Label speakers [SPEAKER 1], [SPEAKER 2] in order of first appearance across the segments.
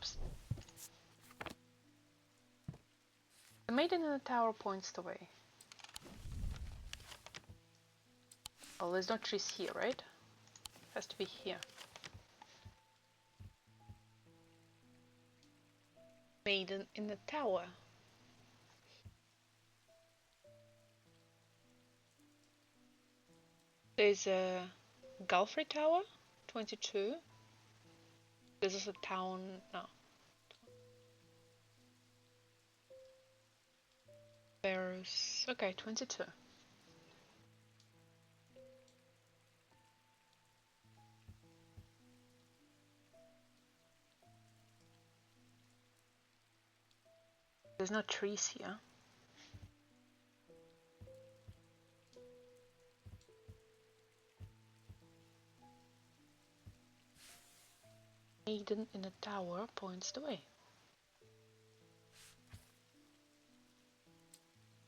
[SPEAKER 1] Oops. The maiden in the tower points the way. Oh, there's no trees here, right? Has to be here. Maiden in the tower. There's a Gulfrey Tower, 22. This is a town. No. There's. Okay, 22. There's no trees here. Maiden in the tower points the way.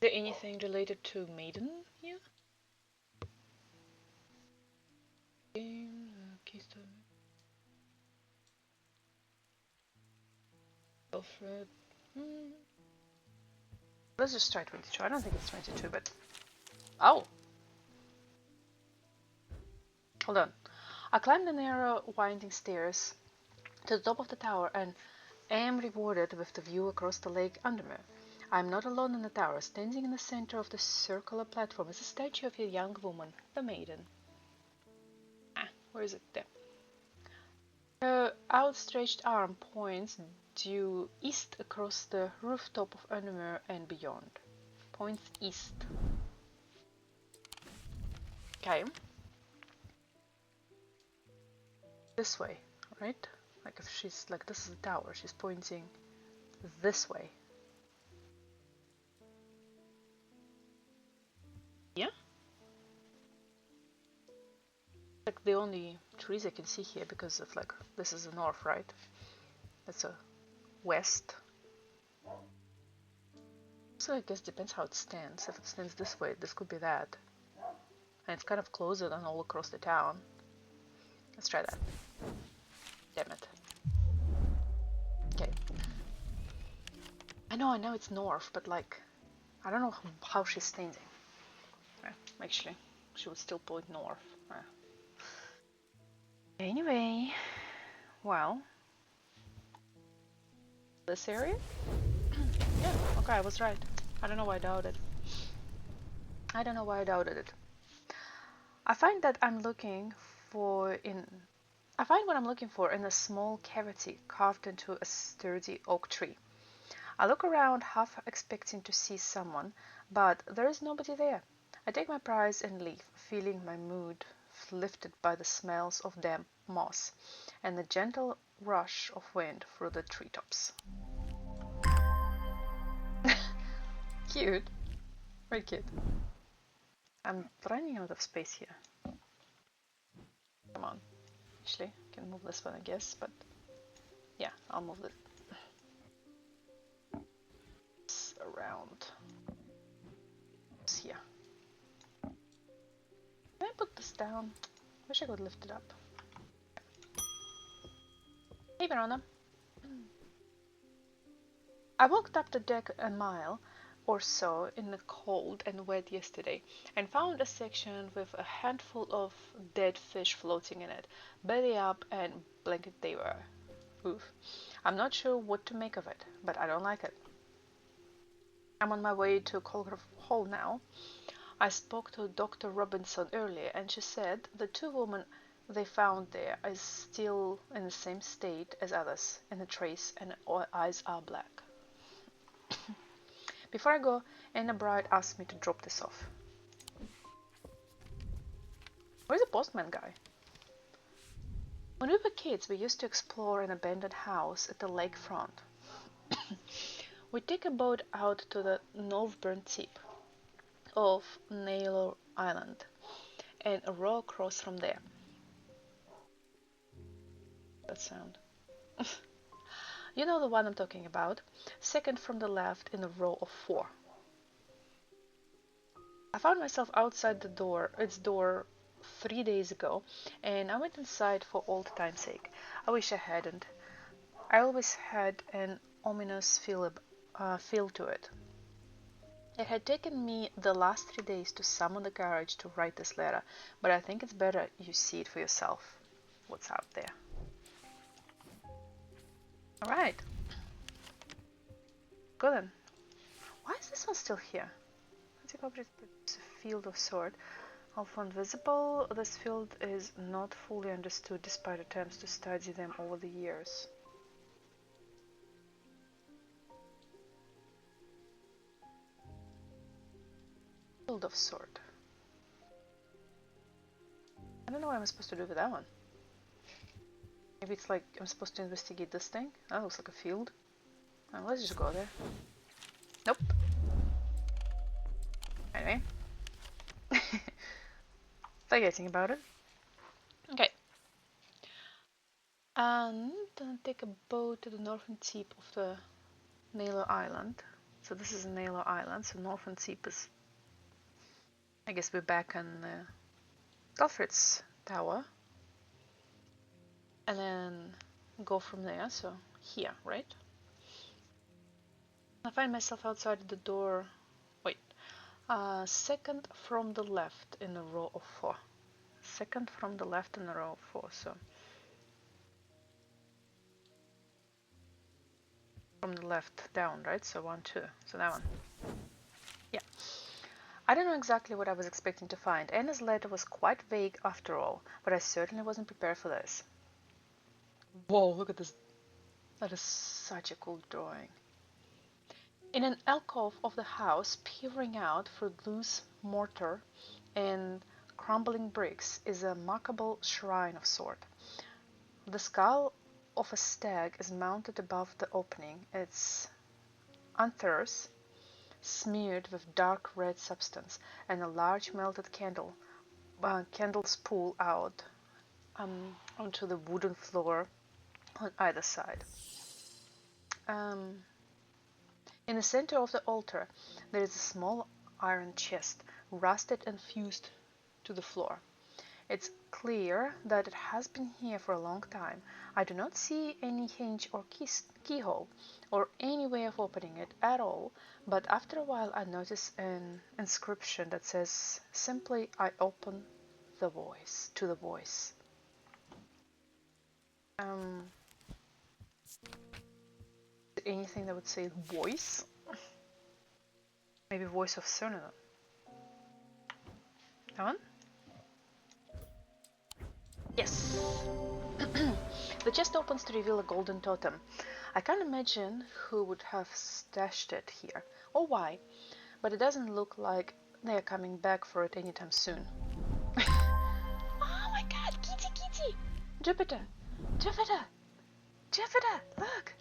[SPEAKER 1] Is there anything related to maiden here? Keystone. Alfred. Let's just try 22. I don't think it's 22, but... Oh! Hold on. I climbed the narrow, winding stairs to the top of the tower and am rewarded with the view across the lake under me. I am not alone in the tower. Standing in the center of the circular platform is a statue of a young woman, the maiden. Ah, where is it? There. Her outstretched arm points due east across the rooftop of Undermere and beyond. Points east. Okay. This way, right? Like if she's like, this is the tower, she's pointing this way. Yeah? Like the only trees I can see here because of like, this is the north, right? That's a west. So I guess depends how it stands. If it stands this way, this could be that. And it's kind of closer than all across the town. Let's try that. Damn it. Okay. I know it's north, but like, I don't know how she's standing. Actually, she would still point north. Anyway, well, this area? Yeah, okay, I was right. I don't know why I doubted. I don't know why I doubted it. I find what I'm looking for in a small cavity carved into a sturdy oak tree. I look around, half expecting to see someone, but there is nobody there. I take my prize and leave, feeling my mood lifted by the smells of damp moss and the gentle rush of wind through the treetops. Cute. Very cute. I'm running out of space here. Come on. Actually, I can move this one, I guess, but yeah, I'll move it around. It's here. Can I put this down? Wish I could lift it up. Hey, Verona. I walked up the deck a mile or so in the cold and wet yesterday and found a section with a handful of dead fish floating in it, belly up and blanket they were. Oof. I'm not sure what to make of it, but I don't like it. I'm on my way to Colgrove Hall now. I spoke to Dr. Robinson earlier and she said the two women they found there are still in the same state as others in the trace and eyes are black. Before I go, Anna Bright asked me to drop this off. Where's the postman guy? When we were kids, we used to explore an abandoned house at the lakefront. We take a boat out to the northern tip of Naylor Island and row across from there. That sound. You know the one I'm talking about. Second from the left in a row of 4. I found myself outside its door 3 days ago, and I went inside for old time's sake. I wish I hadn't. I always had an ominous feel to it. It had taken me the last 3 days to summon the courage to write this letter, but I think it's better you see it for yourself. What's out there? Alright. Good then. Why is this one still here? Antique object produces a field of sort. All found visible, this field is not fully understood despite attempts to study them over the years. Field of sort. I don't know what I'm supposed to do with that one. Maybe it's like I'm supposed to investigate this thing? That looks like a field. Oh, let's just go there. Nope. Anyway. Forgetting about it. Okay. And take a boat to the northern tip of the Naylor Island. So this is Naylor Island, so northern tip is... I guess we're back on Alfred's Tower. And then go from there, so here, right? I find myself outside the door. Wait. Second from the left in a row of 4. Second from the left in a row of 4, so... From the left down, right? So 1, 2. So that one. Yeah. I don't know exactly what I was expecting to find. Anna's letter was quite vague after all, but I certainly wasn't prepared for this. Whoa, look at this. That is such a cool drawing. In an alcove of the house, peering out through loose mortar and crumbling bricks, is a markable shrine of sort. The skull of a stag is mounted above the opening, its anthers smeared with dark red substance, and a large melted candles pull out onto the wooden floor on either side. In the center of the altar, there is a small iron chest, rusted and fused to the floor. It's clear that it has been here for a long time. I do not see any hinge or keyhole, or any way of opening it at all, but after a while I notice an inscription that says simply, "I open the voice," to the voice. Anything that would say voice? Maybe voice of Cernunnos. That one? Yes! The chest opens to reveal a golden totem. I can't imagine who would have stashed it here, or why, but it doesn't look like they're coming back for it anytime soon. Oh my god, kitty, kitty! Jupiter! Jupiter! Jupiter! Look!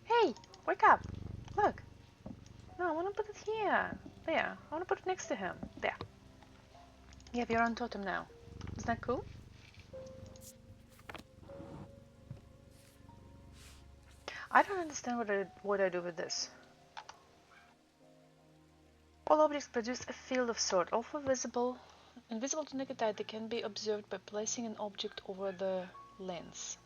[SPEAKER 1] Hey, wake up! Look! No, I want to put it here. There. I want to put it next to him. There. You have your own totem now. Isn't that cool? I don't understand what I do with this. All objects produce a field of sort, also invisible to naked eye. They can be observed by placing an object over the lens.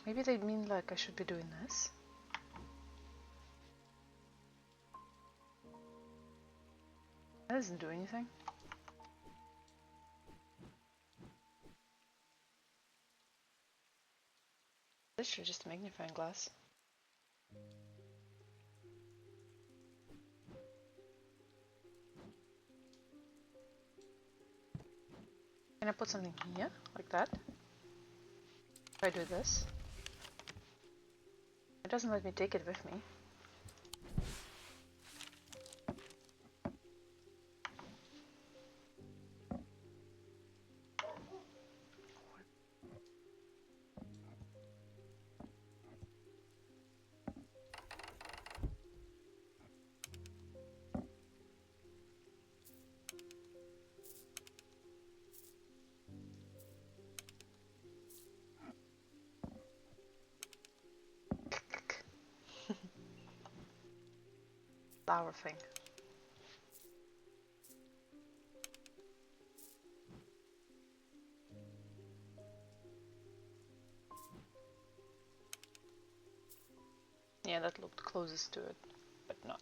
[SPEAKER 1] Maybe they mean like I should be doing this. That doesn't do anything. This should just a magnifying glass. Can I put something here, like that? If I do this, it doesn't let me take it with me. Flower thing. Yeah, that looked closest to it, but not.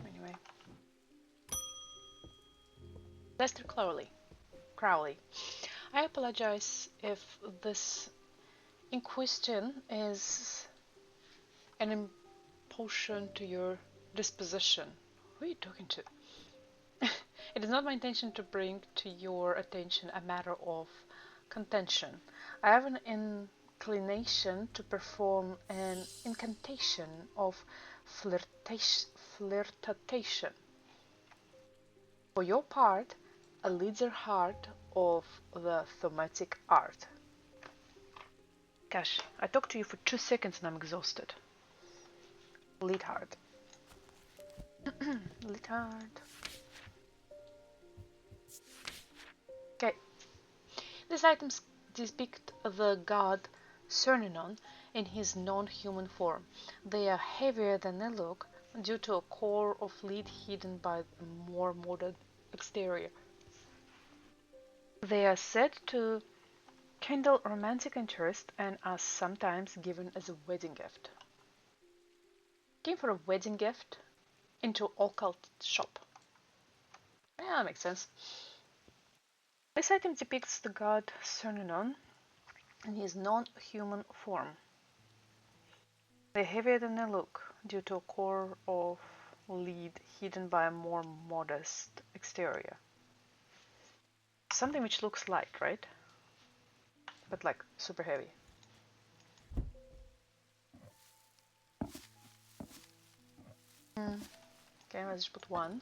[SPEAKER 1] Anyway. Lester Crowley. I apologize if this in question is an impulsion to your disposition. Who are you talking to? It is not my intention to bring to your attention a matter of contention. I have an inclination to perform an incantation of flirtation. For your part, a leader heart of the thaumatic art. Gosh, I talked to you for 2 seconds and I'm exhausted. Lead heart. Lead heart. Okay. These items depict the god Cernanon in his non-human form. They are heavier than they look due to a core of lead hidden by a more modern exterior. They are said to kindle romantic interest and are sometimes given as a wedding gift. Came for a wedding gift into occult shop. Yeah, that makes sense. This item depicts the god Cernanon in his non-human form. They're heavier than they look due to a core of lead hidden by a more modest exterior. Something which looks light, right? But like super heavy. Okay, let's just put one.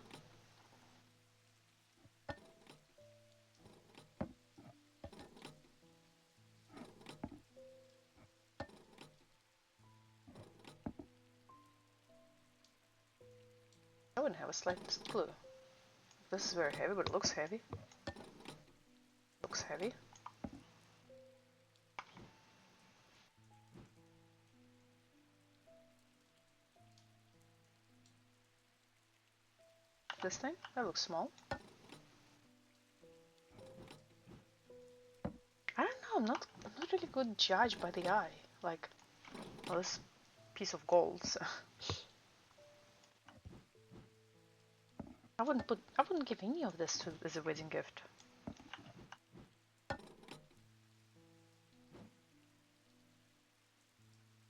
[SPEAKER 1] I wouldn't have a slightest clue. This is very heavy, but it looks heavy. Looks heavy. This thing? That looks small. I don't know, I'm not really good judge by the eye. Like, well, this piece of gold, so. I wouldn't give any of this as a wedding gift.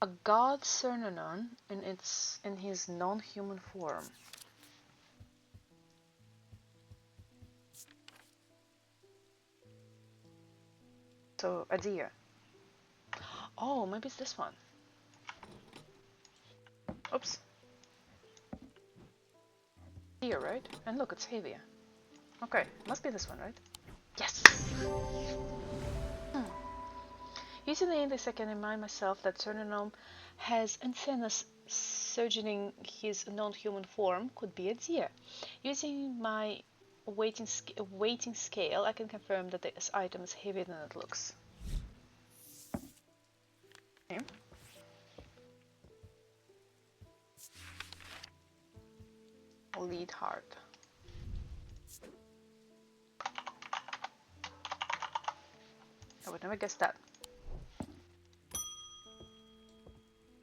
[SPEAKER 1] A god Cernanon in his non-human form. So a deer. Oh, maybe it's this one. Oops. Deer, right? And look, it's heavier. Okay, must be this one, right? Yes! Using the index, I can remind myself that Cernanon has antennas surging his non-human form could be a deer. Using my weighting scale, I can confirm that this item is heavier than it looks. Okay. Lead heart. I would never guess that.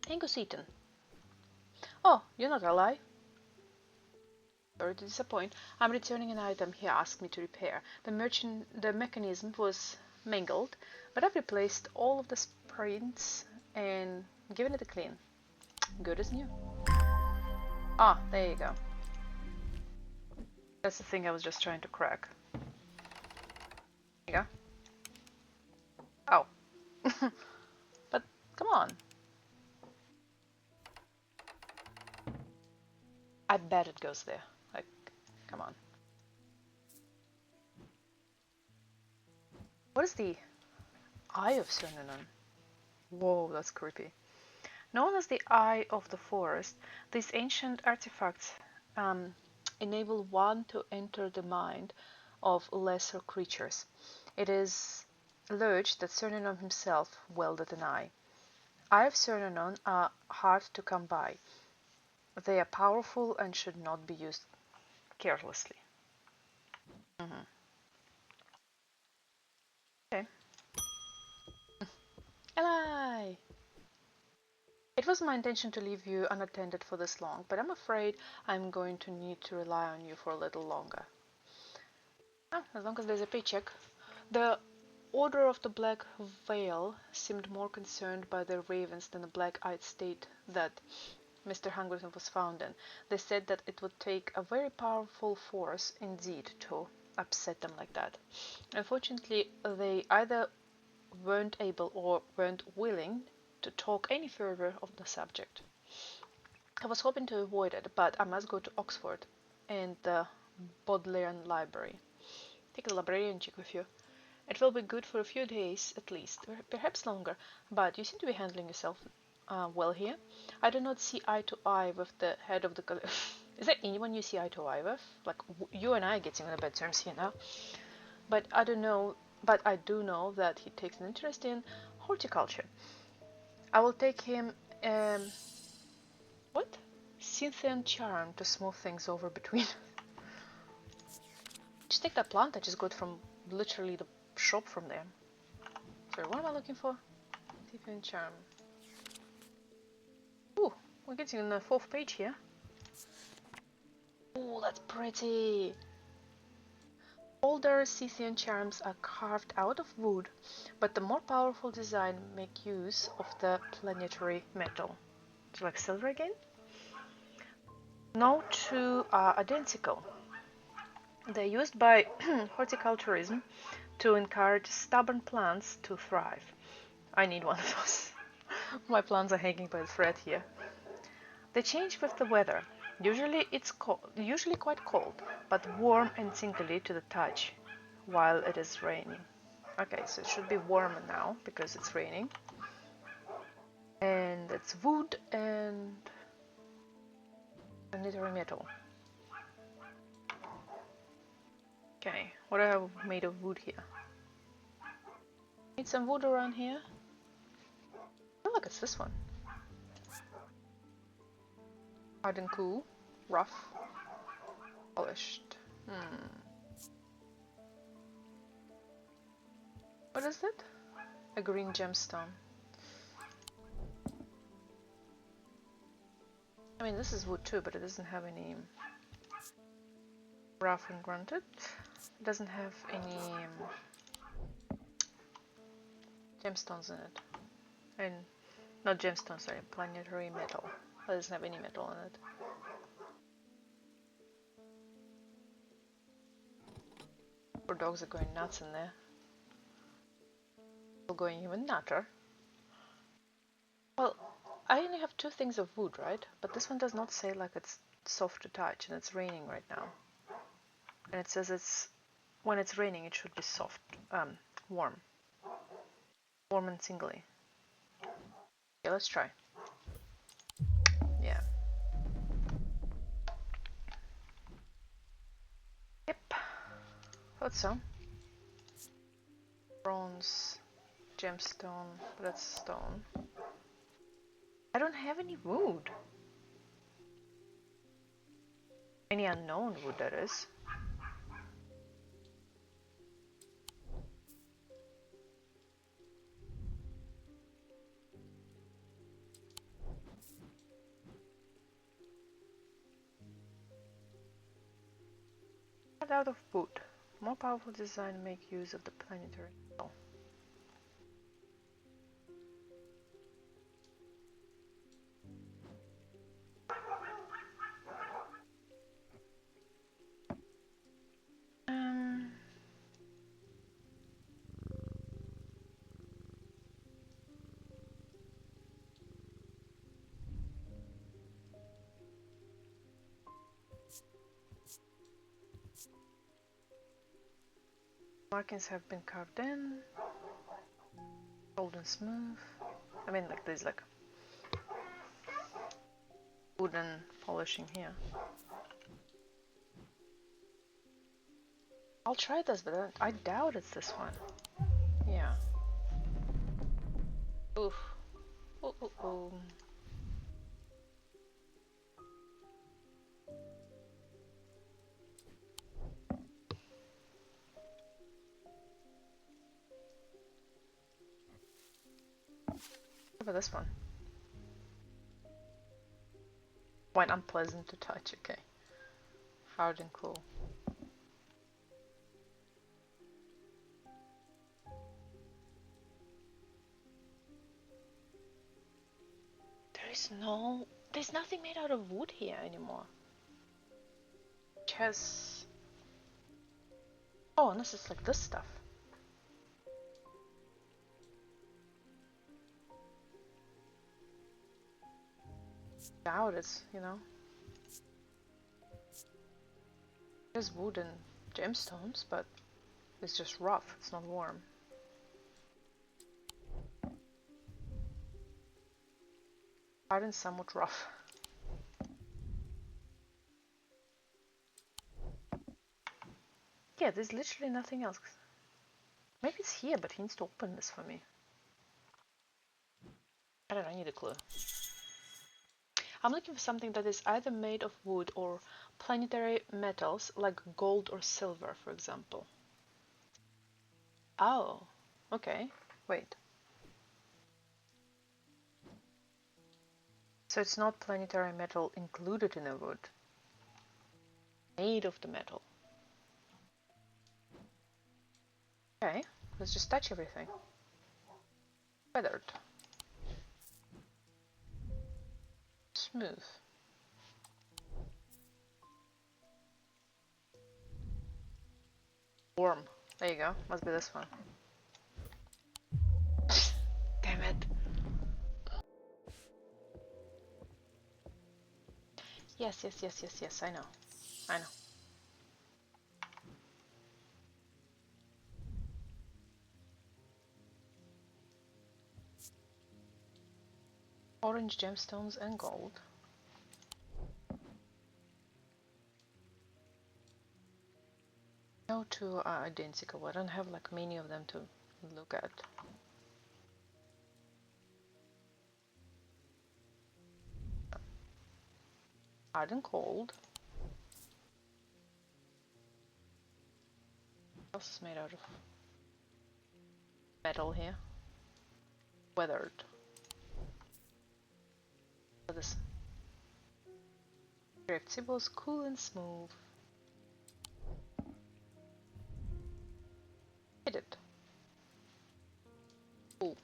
[SPEAKER 1] Angus Eaton. Oh, you're not a lie. Sorry to disappoint. I'm returning an item he asked me to repair. The mechanism was mangled, but I've replaced all of the springs and given it a clean. Good as new. Ah, there you go. That's the thing I was just trying to crack. There you go. Oh. But come on. I bet it goes there. Like, come on. What is the Eye of Cernanon? Whoa, that's creepy. Known as the Eye of the Forest, these ancient artifacts enable one to enter the mind of lesser creatures. It is alleged that Cernanon himself wielded an eye. Eye of Cernanon are hard to come by. They are powerful and should not be used carelessly. Okay. Eli! It was my intention to leave you unattended for this long, but I'm afraid I'm going to need to rely on you for a little longer. Oh, as long as there's a paycheck. The Order of the Black Veil seemed more concerned by the ravens than the black-eyed state that Mr. Hangleton was found in. They said that it would take a very powerful force indeed to upset them like that. Unfortunately, they either weren't able or weren't willing to talk any further of the subject. I was hoping to avoid it, but I must go to Oxford and the Bodleian Library. Take the librarian chick with you. It will be good for a few days at least, perhaps longer, but you seem to be handling yourself well here. I do not see eye to eye with the head of the Is there anyone you see eye to eye with? Like, you and I are getting on bad terms here now. But I do know that he takes an interest in horticulture. I will take him, what? Cynthian charm to smooth things over between. Just take that plant I just got from literally the shop from there. Sorry, what am I looking for? Cynthian charm. Ooh, we're getting on the 4th page here. Ooh, that's pretty. Older Scythian charms are carved out of wood, but the more powerful design make use of the planetary metal. It's like silver again? No two are identical. They're used by horticulturism to encourage stubborn plants to thrive. I need one of those. My plants are hanging by a thread here. They change with the weather. Usually quite cold, but warm and tingly to the touch while it is raining. Okay, so it should be warmer now because it's raining. And it's wood and planetary metal. Okay, what I have made of wood here? Need some wood around here? Oh, look, it's this one. Hard and cool, rough, polished. What is that? A green gemstone. I mean, this is wood too, but it doesn't have any rough and grunted. It doesn't have any gemstones in it. And not gemstones, sorry, planetary metal. It doesn't have any metal in it. Poor dogs are going nuts in there. They're going even nutter. Well, I only have 2 things of wood, right? But this one does not say like it's soft to touch, and it's raining right now. And it says when it's raining, it should be soft, warm and tingly. Okay, let's try. Yeah. Yep. Thought so. Bronze, gemstone, but that's stone. I don't have any wood. Any unknown wood, that is. Cut out of wood. More powerful design make use of the planetary metal. Markings have been carved in. Cold and smooth. I mean, like there's like wooden polishing here. I'll try this, but I doubt it's this one. Yeah. Oof. Ooh, ooh, ooh. What about this one? Quite unpleasant to touch, okay. Hard and cool. There's nothing made out of wood here anymore. Which has... Oh, unless it's like this stuff. Doubt it's, you know. There's wood and gemstones, but it's just rough, it's not warm. Hard and somewhat rough. Yeah, there's literally nothing else. Maybe it's here, but he needs to open this for me. I don't know, I need a clue. I'm looking for something that is either made of wood or planetary metals like gold or silver, for example. Oh, okay. Wait. So it's not planetary metal included in a wood. Made of the metal. Okay, let's just touch everything. Weathered. Smooth. Warm. There you go. Must be this one. Damn it. Yes, I know. I know. Orange gemstones and gold. No two are identical. I don't have like many of them to look at. Hard and cold. What else is made out of metal here? Weathered. What is reactibles, cool and smooth. Hit it. Cool.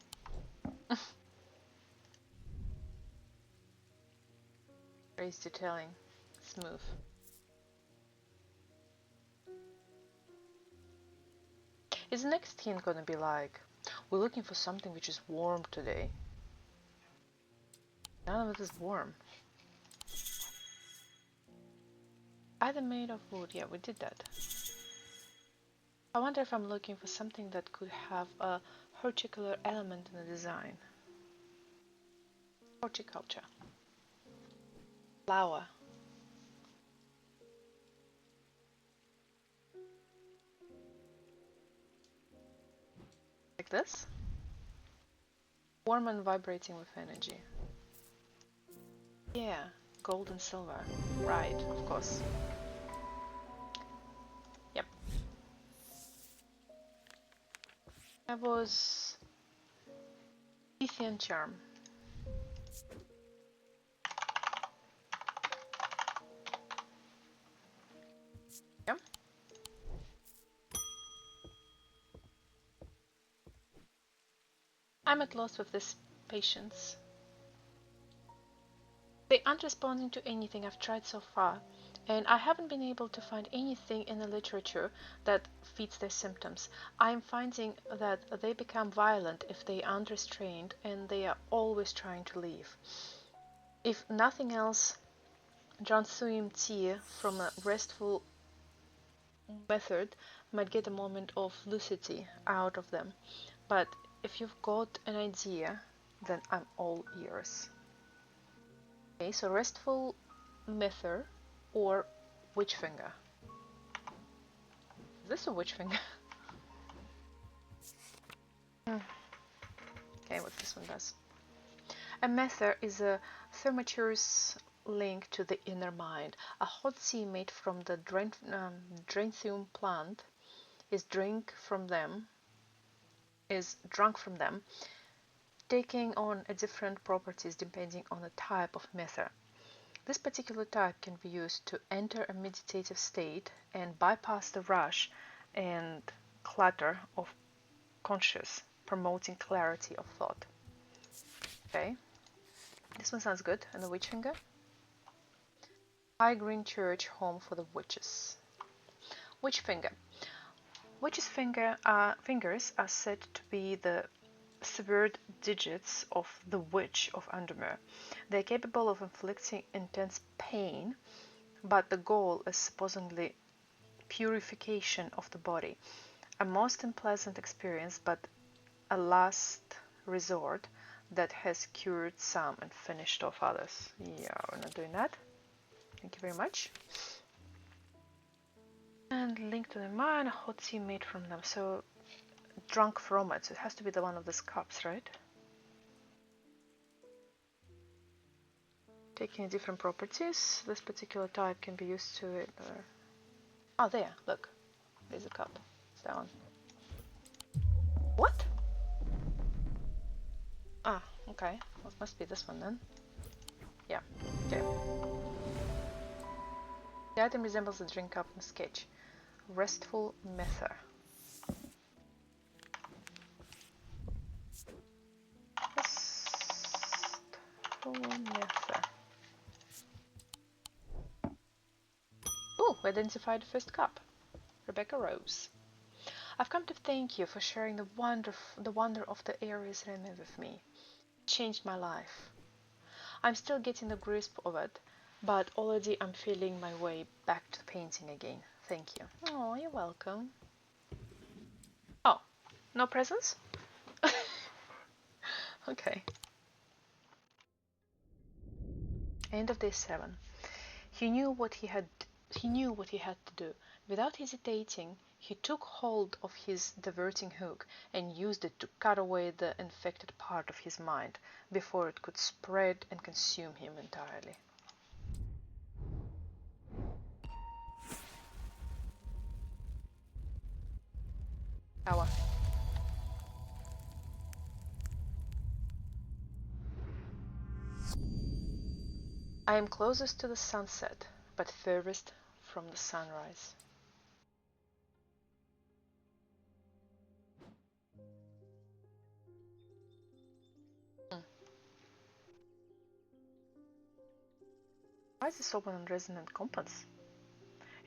[SPEAKER 1] Race detailing. Smooth. Is the next hint gonna be like, we're looking for something which is warm today? None of it is warm. Either made of wood. Yeah, we did that. I wonder if I'm looking for something that could have a horticultural element in the design. Horticulture. Flower. Like this? Warm and vibrating with energy. Yeah, gold and silver. Right, of course. Yep. That was Lithium charm. Yep. I'm at loss with this patience. They aren't responding to anything I've tried so far, and I haven't been able to find anything in the literature that fits their symptoms. I'm finding that they become violent if they aren't restrained, and they are always trying to leave. If nothing else, Jansuim tea from a restful method might get a moment of lucidity out of them, but if you've got an idea, then I'm all ears. Okay, so restful method or witch finger. Is this a witch finger? Okay, what this one does. A mether is a thaumaturge's link to the inner mind. A hot tea made from the Dranthium plant is drunk from them taking on a different properties depending on the type of method. This particular type can be used to enter a meditative state and bypass the rush and clutter of conscious, promoting clarity of thought. Okay, this one sounds good. And the witch finger? High green church, home for the witches. Witch finger. Witch's fingers are said to be the severed digits of the Witch of Undermere. They are capable of inflicting intense pain, but the goal is supposedly purification of the body. A most unpleasant experience, but a last resort that has cured some and finished off others. Yeah, we're not doing that. Thank you very much. And link to the mine, a hot tea made from them. So drunk from it. So it has to be the one of these cups, right? Taking different properties. This particular type can be used to it. Oh, there, look. There's a cup. It's that one. What? Ah, okay. Well, it must be this one then. Yeah, okay. The item resembles a drink cup in a sketch. Restful Mether. Restful Mether. Ooh, we identified the first cup. Rebecca Rose. I've come to thank you for sharing the wonder of the area's remnant with me. It changed my life. I'm still getting the grasp of it, but already I'm feeling my way back to painting again. Thank you. Oh, you're welcome. Oh, no presents? Okay. End of day 7. He knew what he had to do. Without hesitating, he took hold of his diverting hook and used it to cut away the infected part of his mind before it could spread and consume him entirely. Hour. I am closest to the sunset, but furthest from the sunrise. Why is this open on resonant compass?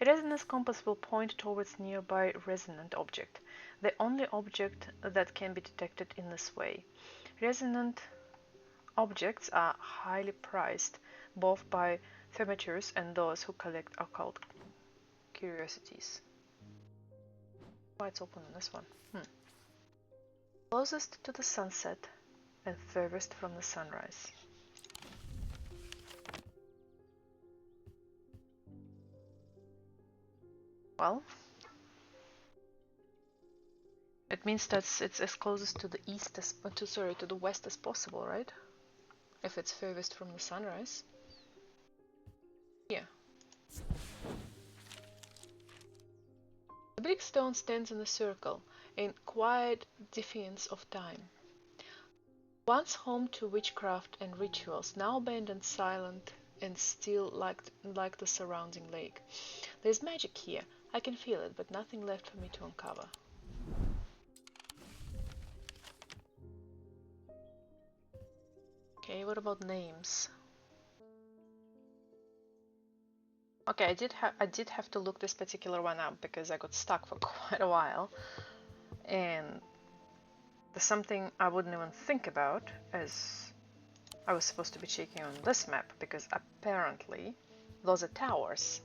[SPEAKER 1] A resonance compass will point towards nearby resonant object, the only object that can be detected in this way. Resonant objects are highly prized, both by amateurs and those who collect occult curiosities. Why it's open on this one? Closest to the sunset and furthest from the sunrise. Well, it means that it's as closest to the east as to the west as possible, right? If it's furthest from the sunrise. Yeah. The big stone stands in a circle, in quiet defiance of time. Once home to witchcraft and rituals, now abandoned, silent and still like the surrounding lake. There's magic here. I can feel it, but nothing left for me to uncover. Okay, what about names? Okay, I did have to look this particular one up because I got stuck for quite a while, and there's something I wouldn't even think about as I was supposed to be checking on this map because apparently those are towers.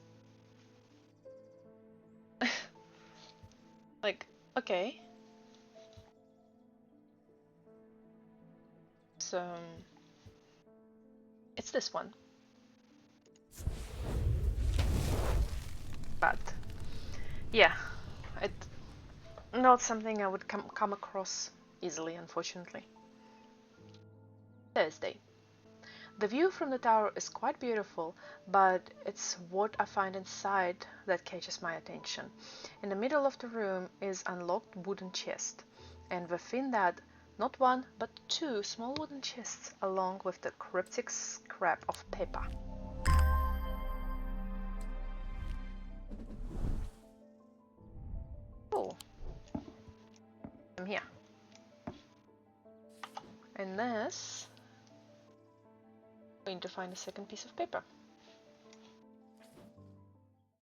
[SPEAKER 1] Like, okay. So it's this one. But yeah, it's not something I would come across easily, unfortunately. Thursday. The view from the tower is quite beautiful, but it's what I find inside that catches my attention. In the middle of the room is an unlocked wooden chest, and within that Not one, but two small wooden chests, along with the cryptic scrap of paper. Oh, I'm here. And this, I'm going to find a second piece of paper.